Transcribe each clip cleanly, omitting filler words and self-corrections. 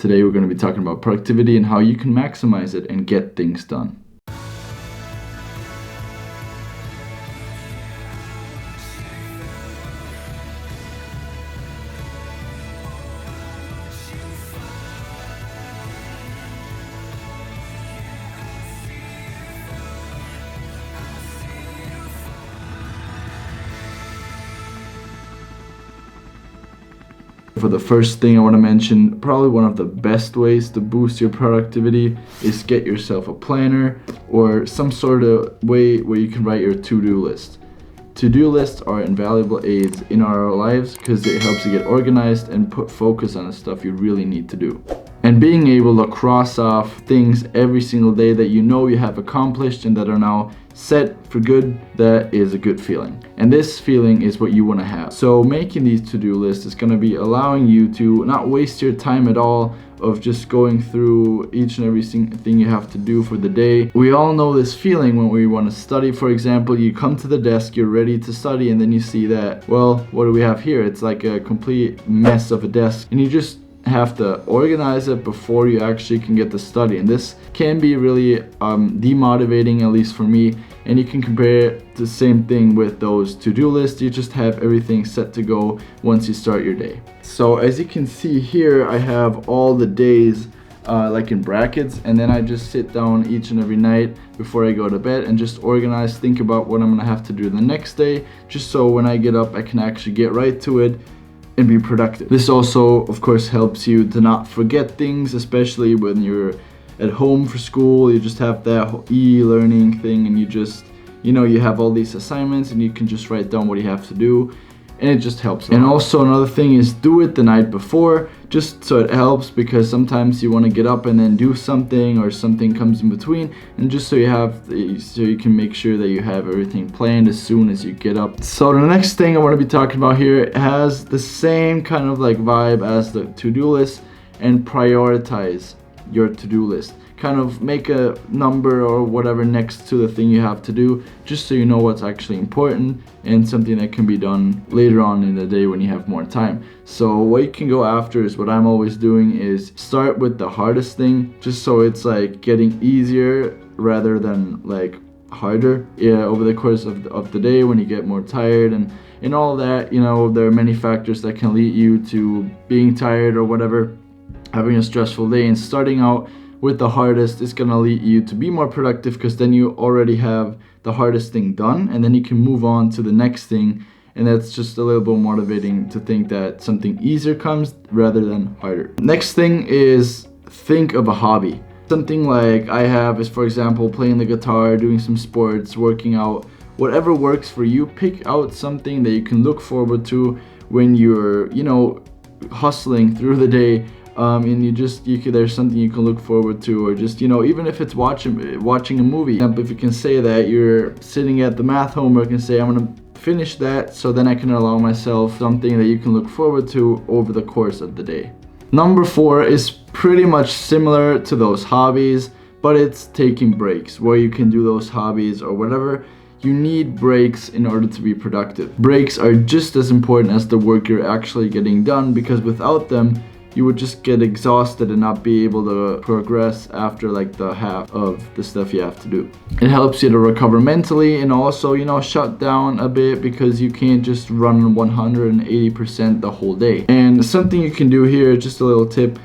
Today we're going to be talking about productivity and how you can maximize it and get things done. For the first thing I want to mention, probably one of the best ways to boost your productivity is get yourself a planner or some sort of way where you can write your to-do list. To-do lists are invaluable aids in our lives because it helps you get organized and put focus on the stuff you really need to do. And being able to cross off things every single day that you know you have accomplished and that are now set for good, that is a good feeling. And this feeling is what you want to have. So making these to-do lists is going to be allowing you to not waste your time at all of just going through each and every thing you have to do for the day. We all know this feeling when we want to study. For example, you come to the desk, you're ready to study, and then you see that, well, what do we have here? It's like a complete mess of a desk, and you just have to organize it before you actually can get to study. And this can be really demotivating, at least for me. And you can compare it to the same thing with those to-do lists. You just have everything set to go once you start your day. So as you can see here, I have all the days like in brackets, and then I just sit down each and every night before I go to bed and just organize, think about what I'm gonna have to do the next day, just so when I get up I can actually get right to it and be productive. This also, of course, helps you to not forget things, especially when you're at home for school. You just have that e-learning thing, and you just, you have all these assignments and you can just write down what you have to do, and it just helps. And also another thing is do it the night before, just so it helps, because sometimes you want to get up and then do something, or something comes in between, and just so you can make sure that you have everything planned as soon as you get up. So the next thing I want to be talking about here has the same kind of like vibe as the to-do list, and prioritize your to-do list. Kind of make a number or whatever next to the thing you have to do, just so you know what's actually important and something that can be done later on in the day when you have more time. So what you can go after is what I'm always doing, is start with the hardest thing, just so it's like getting easier rather than like harder. Yeah, over the course of the day, when you get more tired and all that, there are many factors that can lead you to being tired or whatever, having a stressful day. And starting out with the hardest is gonna lead you to be more productive, because then you already have the hardest thing done, and then you can move on to the next thing. And that's just a little bit motivating to think that something easier comes rather than harder. Next thing is think of a hobby. Something like I have is, for example, playing the guitar, doing some sports, working out, whatever works for you. Pick out something that you can look forward to when you're, hustling through the day. And there's something you can look forward to, or just, even if it's watching a movie. If you can say that you're sitting at the math homework and say, I'm gonna finish that, so then I can allow myself something that you can look forward to over the course of the day. Number 4 is pretty much similar to those hobbies, but it's taking breaks. Where you can do those hobbies or whatever, you need breaks in order to be productive. Breaks are just as important as the work you're actually getting done, because without them, you would just get exhausted and not be able to progress after like the half of the stuff you have to do. It helps you to recover mentally, and also, shut down a bit, because you can't just run 180% the whole day. And something you can do here, just a little tip,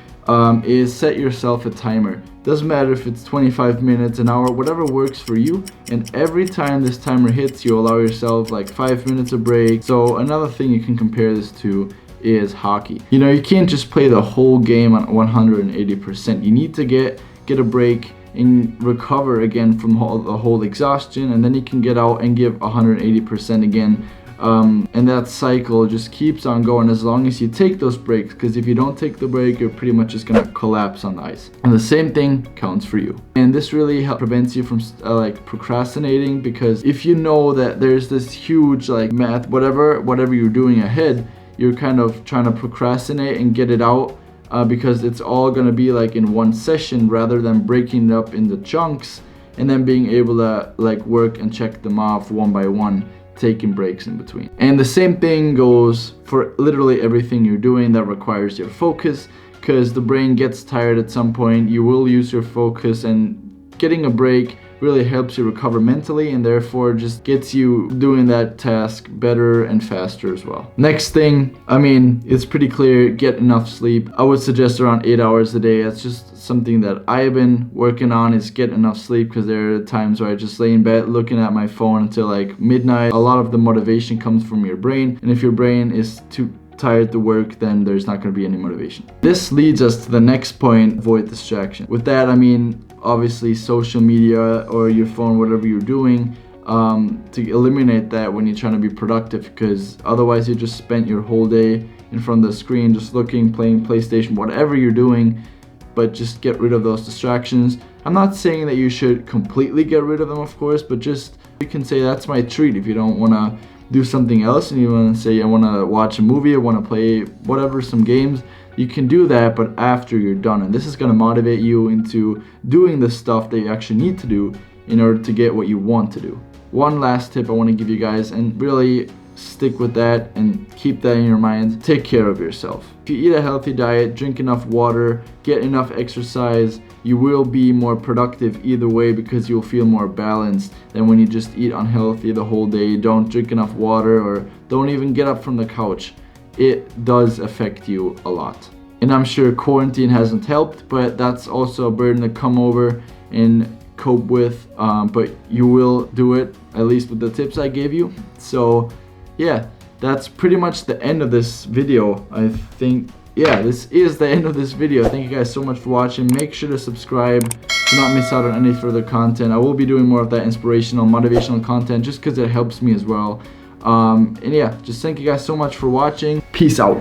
is set yourself a timer. Doesn't matter if it's 25 minutes, an hour, whatever works for you. And every time this timer hits, you allow yourself like 5 minutes of break. So another thing you can compare this to is hockey. You can't just play the whole game on 180%. You need to get a break and recover again from the whole exhaustion, and then you can get out and give 180% again. And that cycle just keeps on going as long as you take those breaks, because if you don't take the break, you're pretty much just gonna collapse on the ice. And the same thing counts for you. And this really prevents you from procrastinating, because if you know that there's this huge math, whatever you're doing ahead, you're kind of trying to procrastinate and get it out, because it's all gonna be in one session rather than breaking it up into chunks and then being able to work and check them off one by one, taking breaks in between. And the same thing goes for literally everything you're doing that requires your focus, because the brain gets tired at some point. You will lose your focus, and getting a break really helps you recover mentally, and therefore just gets you doing that task better and faster as well. Next thing, I mean, it's pretty clear, get enough sleep. I would suggest around 8 hours a day. That's just something that I've been working on, is get enough sleep, because there are times where I just lay in bed looking at my phone until like midnight. A lot of the motivation comes from your brain, and if your brain is too tired to work, then there's not going to be any motivation. This leads us to the next point: avoid distraction. With that, I mean, obviously social media or your phone, whatever you're doing, to eliminate that when you're trying to be productive, because otherwise you just spent your whole day in front of the screen just looking, playing PlayStation, whatever you're doing. But just get rid of those distractions. I'm not saying that you should completely get rid of them, of course, but just, you can say that's my treat. If you don't want to do something else and you want to say, I want to watch a movie, I want to play whatever, some games, you can do that, but after you're done. And this is going to motivate you into doing the stuff that you actually need to do in order to get what you want to do. One last tip I want to give you guys, and really stick with that and keep that in your mind: take care of yourself. If you eat a healthy diet, drink enough water, get enough exercise, you will be more productive either way, because you'll feel more balanced than when you just eat unhealthy the whole day, don't drink enough water, or don't even get up from the couch. It does affect you a lot. And I'm sure quarantine hasn't helped, but that's also a burden to come over and cope with, but you will do it, at least with the tips I gave you. So yeah, that's pretty much the end of this video. I think, yeah, this is the end of this video. Thank you guys so much for watching. Make sure to subscribe to not miss out on any further content. I will be doing more of that inspirational, motivational content, just because it helps me as well. And yeah, just thank you guys so much for watching. Peace out.